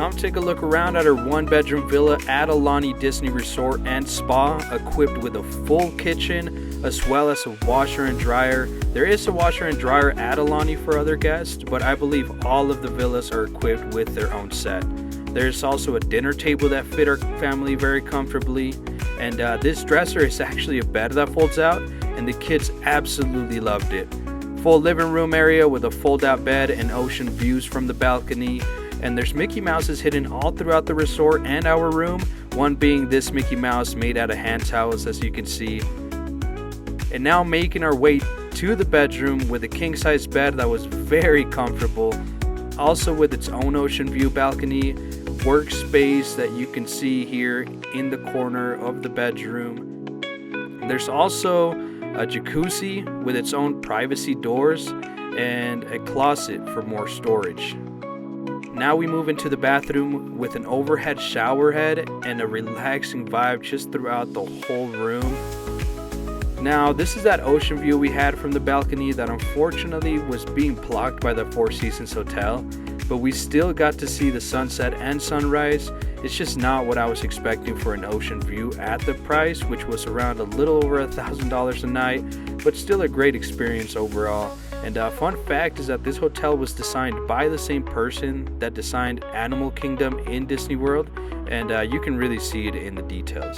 come take a look around at our 1-bedroom villa at Aulani Disney Resort and Spa, equipped with a full kitchen as well as a washer and dryer. There is a washer and dryer at Aulani for other guests, but I believe all of the villas are equipped with their own set. There's also a dinner table that fit our family very comfortably, and this dresser is actually a bed that folds out, and the kids absolutely loved it. Full living room area with a fold-out bed and ocean views from the balcony. And there's Mickey Mouses hidden all throughout the resort and our room, one being this Mickey Mouse made out of hand towels, as you can see. And now making our way to the bedroom with a king-size bed that was very comfortable, also with its own ocean view balcony, workspace that you can see here in the corner of the bedroom. There's also a jacuzzi with its own privacy doors and a closet for more storage. Now we move into the bathroom with an overhead shower head and a relaxing vibe just throughout the whole room. Now this is that ocean view we had from the balcony that unfortunately was being blocked by the Four Seasons Hotel, but we still got to see the sunset and sunrise. It's just not what I was expecting for an ocean view at the price, which was around a little over $1,000 a night, but still a great experience overall. And fun fact is that this hotel was designed by the same person that designed Animal Kingdom in Disney World, and you can really see it in the details.